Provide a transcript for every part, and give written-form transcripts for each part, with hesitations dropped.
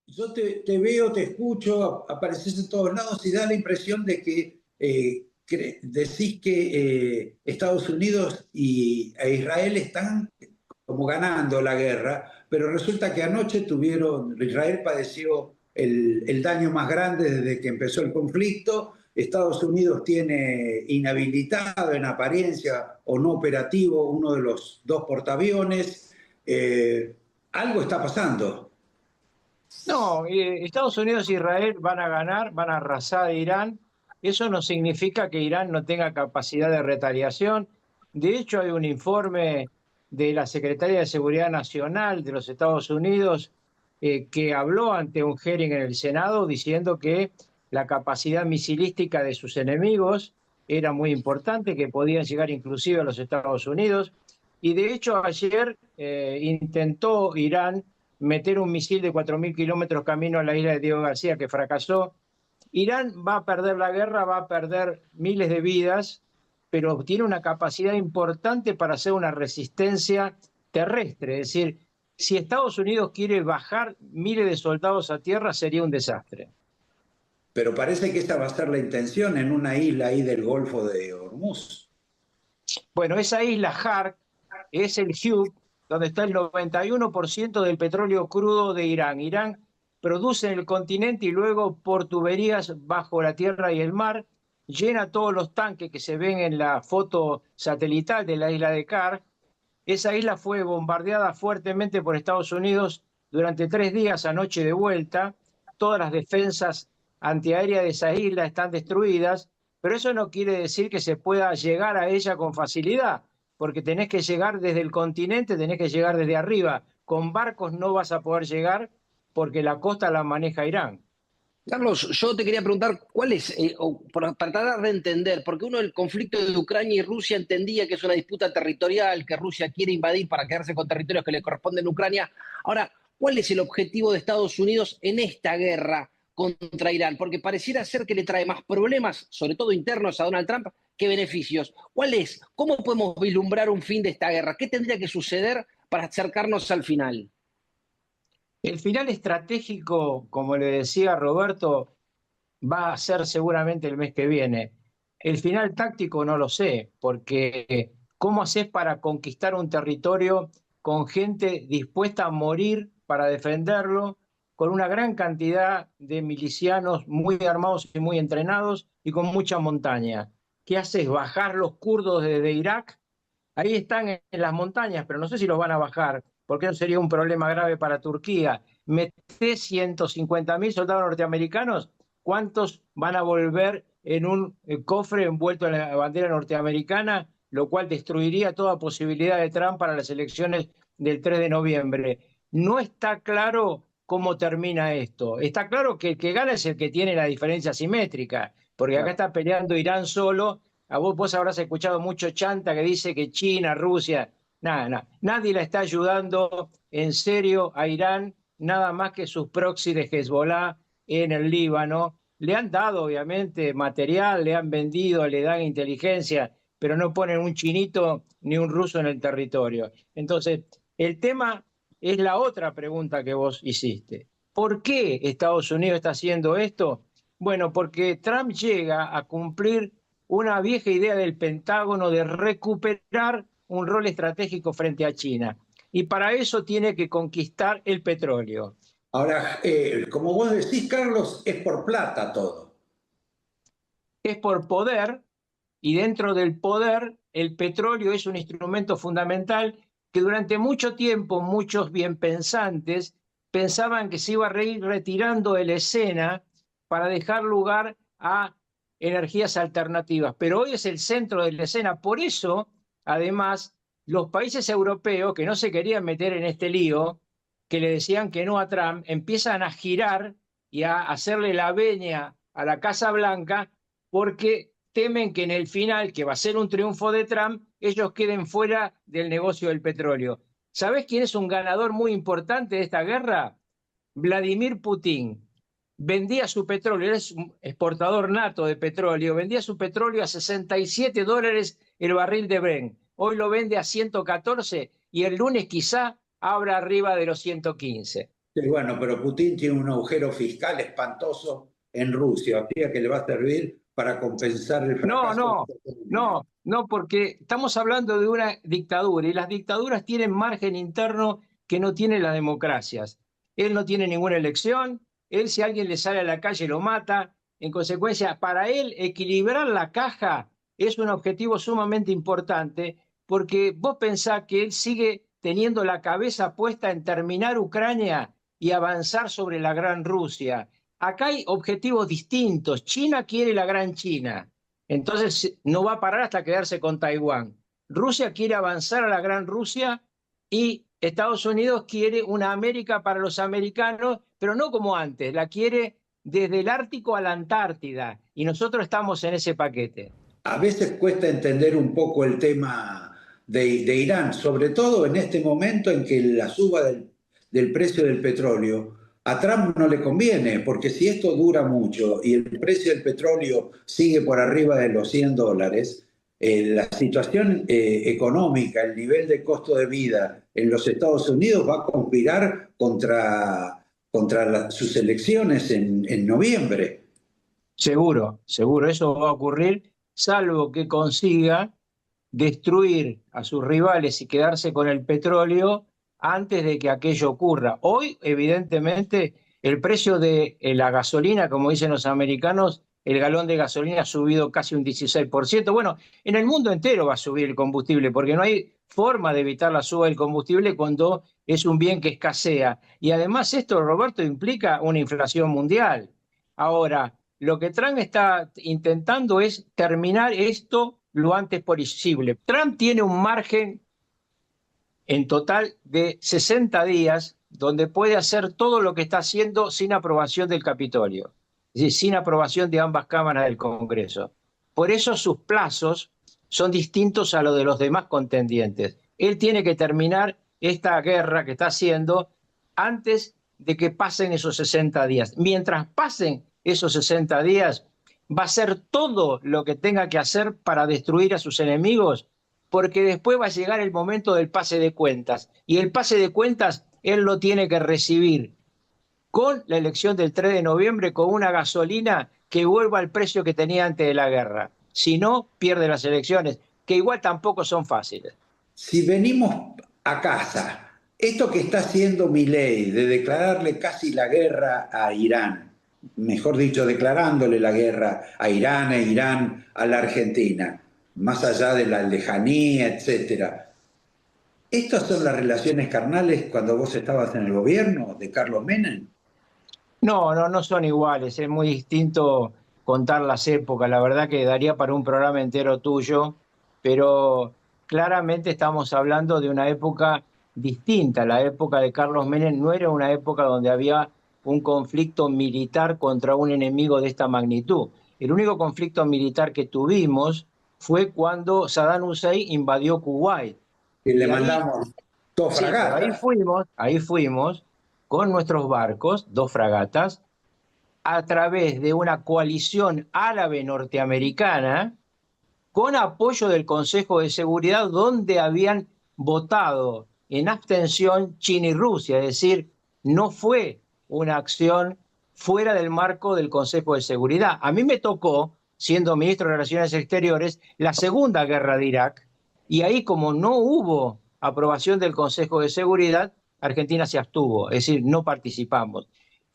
Yo te veo, te escucho, apareces en todos lados y da la impresión de que decís que Estados Unidos e Israel están como ganando la guerra, pero resulta que anoche Israel padeció el daño más grande desde que empezó el conflicto. Estados Unidos tiene inhabilitado en apariencia o no operativo uno de los dos portaaviones. Algo está pasando. No, Estados Unidos e Israel van a ganar, van a arrasar a Irán. Eso no significa que Irán no tenga capacidad de retaliación. De hecho, hay un informe de la Secretaría de Seguridad Nacional de los Estados Unidos que habló ante un hearing en el Senado diciendo que la capacidad misilística de sus enemigos era muy importante, que podían llegar inclusive a los Estados Unidos. Y de hecho, ayer intentó Irán meter un misil de 4.000 kilómetros camino a la isla de Diego García, que fracasó. Irán va a perder la guerra, va a perder miles de vidas, pero tiene una capacidad importante para hacer una resistencia terrestre. Es decir, si Estados Unidos quiere bajar miles de soldados a tierra, sería un desastre. Pero parece que esta va a ser la intención en una isla ahí del Golfo de Hormuz. Bueno, esa isla Hark es el hub donde está el 91% del petróleo crudo de Irán. Irán produce en el continente y luego por tuberías bajo la tierra y el mar, llena todos los tanques que se ven en la foto satelital de la isla de Kar. Esa isla fue bombardeada fuertemente por Estados Unidos durante 3 días a noche de vuelta. Todas las defensas antiaéreas de esa isla están destruidas, pero eso no quiere decir que se pueda llegar a ella con facilidad, porque tenés que llegar desde el continente, tenés que llegar desde arriba. Con barcos no vas a poder llegar porque la costa la maneja Irán. Carlos, yo te quería preguntar cuál es, para tratar de entender, porque uno el conflicto de Ucrania y Rusia entendía que es una disputa territorial, que Rusia quiere invadir para quedarse con territorios que le corresponden a Ucrania. Ahora, ¿cuál es el objetivo de Estados Unidos en esta guerra contra Irán? Porque pareciera ser que le trae más problemas, sobre todo internos, a Donald Trump, que beneficios. ¿Cuál es? ¿Cómo podemos vislumbrar un fin de esta guerra? ¿Qué tendría que suceder para acercarnos al final? El final estratégico, como le decía Roberto, va a ser seguramente el mes que viene. El final táctico no lo sé, porque ¿cómo haces para conquistar un territorio con gente dispuesta a morir para defenderlo, con una gran cantidad de milicianos muy armados y muy entrenados y con mucha montaña? ¿Qué haces? ¿Bajar los kurdos desde Irak? Ahí están en las montañas, pero no sé si los van a bajar, porque no sería un problema grave para Turquía. Metés 150.000 soldados norteamericanos, ¿cuántos van a volver en un cofre envuelto en la bandera norteamericana? Lo cual destruiría toda posibilidad de Trump para las elecciones del 3 de noviembre. No está claro cómo termina esto. Está claro que el que gana es el que tiene la diferencia simétrica, porque acá está peleando Irán solo. A vos habrás escuchado mucho chanta que dice que China, Rusia, nada. Nadie la está ayudando en serio a Irán, nada más que sus proxies de Hezbollah en el Líbano. Le han dado, obviamente, material, le han vendido, le dan inteligencia, pero no ponen un chinito ni un ruso en el territorio. Entonces, el tema es la otra pregunta que vos hiciste. ¿Por qué Estados Unidos está haciendo esto? Bueno, porque Trump llega a cumplir una vieja idea del Pentágono de recuperar un rol estratégico frente a China. Y para eso tiene que conquistar el petróleo. Ahora, como vos decís, Carlos, es por plata todo. Es por poder, y dentro del poder, el petróleo es un instrumento fundamental que durante mucho tiempo muchos bienpensantes pensaban que se iba a ir retirando de la escena para dejar lugar a energías alternativas, pero hoy es el centro de la escena. Por eso, además, los países europeos que no se querían meter en este lío, que le decían que no a Trump, empiezan a girar y a hacerle la veña a la Casa Blanca porque temen que en el final, que va a ser un triunfo de Trump, ellos queden fuera del negocio del petróleo. ¿Sabés quién es un ganador muy importante de esta guerra? Vladimir Putin. Vendía su petróleo, es un exportador nato de petróleo, vendía su petróleo a $67 el barril de Brent. Hoy lo vende a 114 y el lunes quizá abra arriba de los 115. Sí, bueno, pero Putin tiene un agujero fiscal espantoso en Rusia, o sea que le va a servir para compensar el No, fracaso de no, esta economía. no, porque estamos hablando de una dictadura y las dictaduras tienen margen interno que no tienen las democracias. Él no tiene ninguna elección, él si alguien le sale a la calle lo mata. En consecuencia, para él equilibrar la caja es un objetivo sumamente importante porque vos pensás que él sigue teniendo la cabeza puesta en terminar Ucrania y avanzar sobre la gran Rusia. Acá hay objetivos distintos. China quiere la gran China. Entonces no va a parar hasta quedarse con Taiwán. Rusia quiere avanzar a la gran Rusia y Estados Unidos quiere una América para los americanos, pero no como antes, la quiere desde el Ártico a la Antártida y nosotros estamos en ese paquete. A veces cuesta entender un poco el tema de Irán, sobre todo en este momento en que la suba del precio del petróleo a Trump no le conviene, porque si esto dura mucho y el precio del petróleo sigue por arriba de los $100, la situación económica, el nivel de costo de vida en los Estados Unidos va a conspirar contra sus elecciones en noviembre. Seguro, seguro, eso va a ocurrir, salvo que consiga destruir a sus rivales y quedarse con el petróleo antes de que aquello ocurra. Hoy, evidentemente, el precio de la gasolina, como dicen los americanos, el galón de gasolina ha subido casi un 16%. Bueno, en el mundo entero va a subir el combustible, porque no hay forma de evitar la suba del combustible cuando es un bien que escasea. Y además esto, Roberto, implica una inflación mundial. Ahora, lo que Trump está intentando es terminar esto lo antes posible. Trump tiene un margen en total de 60 días donde puede hacer todo lo que está haciendo sin aprobación del Capitolio, es decir, sin aprobación de ambas cámaras del Congreso. Por eso sus plazos son distintos a los de los demás contendientes. Él tiene que terminar esta guerra que está haciendo antes de que pasen esos 60 días. Mientras pasen esos 60 días, va a hacer todo lo que tenga que hacer para destruir a sus enemigos, porque después va a llegar el momento del pase de cuentas. Y el pase de cuentas él lo tiene que recibir con la elección del 3 de noviembre, con una gasolina que vuelva al precio que tenía antes de la guerra. Si no, pierde las elecciones, que igual tampoco son fáciles. Si venimos a casa, esto que está haciendo Milei de declararle casi la guerra a Irán, mejor dicho, declarándole la guerra a Irán, a la Argentina, más allá de la lejanía, etcétera. ¿Estas son las relaciones carnales cuando vos estabas en el gobierno de Carlos Menem? No son iguales, es muy distinto contar las épocas, la verdad que daría para un programa entero tuyo, pero claramente estamos hablando de una época distinta. La época de Carlos Menem no era una época donde había un conflicto militar contra un enemigo de esta magnitud. El único conflicto militar que tuvimos fue cuando Saddam Hussein invadió Kuwait. Y le mandamos dos fragatas. Ahí fuimos con nuestros barcos, 2 fragatas, a través de una coalición árabe norteamericana con apoyo del Consejo de Seguridad, donde habían votado en abstención China y Rusia, es decir, no fue una acción fuera del marco del Consejo de Seguridad. A mí me tocó, siendo ministro de Relaciones Exteriores, la Segunda Guerra de Irak, y ahí como no hubo aprobación del Consejo de Seguridad, Argentina se abstuvo, es decir, no participamos.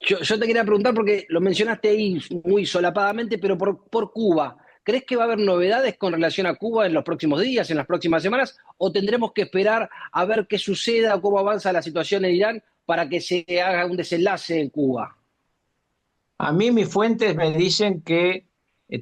Yo te quería preguntar, porque lo mencionaste ahí muy solapadamente, pero por Cuba. ¿Crees que va a haber novedades con relación a Cuba en los próximos días, en las próximas semanas? ¿O tendremos que esperar a ver qué suceda, cómo avanza la situación en Irán para que se haga un desenlace en Cuba? A mí mis fuentes me dicen que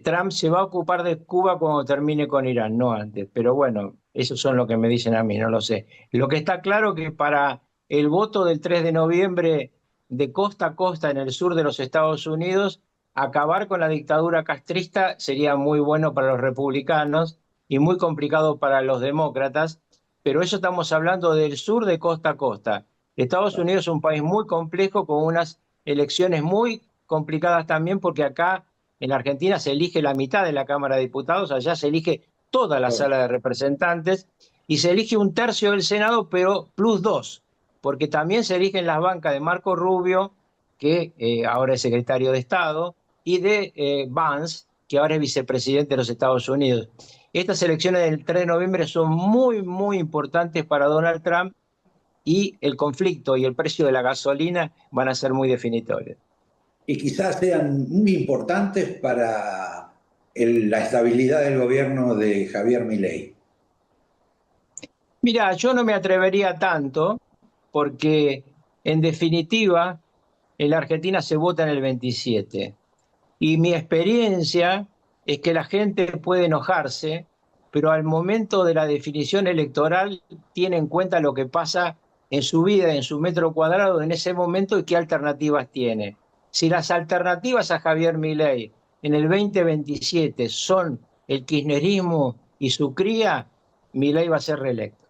Trump se va a ocupar de Cuba cuando termine con Irán, no antes. Pero bueno, eso son lo que me dicen a mí, no lo sé. Lo que está claro que para el voto del 3 de noviembre de costa a costa en el sur de los Estados Unidos, acabar con la dictadura castrista sería muy bueno para los republicanos y muy complicado para los demócratas, pero eso estamos hablando del sur de costa a costa. Estados Unidos es un país muy complejo con unas elecciones muy complicadas también, porque acá en la Argentina se elige la mitad de la Cámara de Diputados, allá se elige toda la Sala de Representantes y se elige 1/3 del Senado, pero +2. porque también se eligen las bancas de Marco Rubio, que ahora es secretario de Estado, y de Vance, que ahora es vicepresidente de los Estados Unidos. Estas elecciones del 3 de noviembre son muy, muy importantes para Donald Trump, y el conflicto y el precio de la gasolina van a ser muy definitorios. Y quizás sean muy importantes para la estabilidad del gobierno de Javier Milei. Mira, yo no me atrevería tanto, porque en definitiva en la Argentina se vota en el 27. Y mi experiencia es que la gente puede enojarse, pero al momento de la definición electoral tiene en cuenta lo que pasa en su vida, en su metro cuadrado, en ese momento, y qué alternativas tiene. Si las alternativas a Javier Milei en el 2027 son el kirchnerismo y su cría, Milei va a ser reelecto.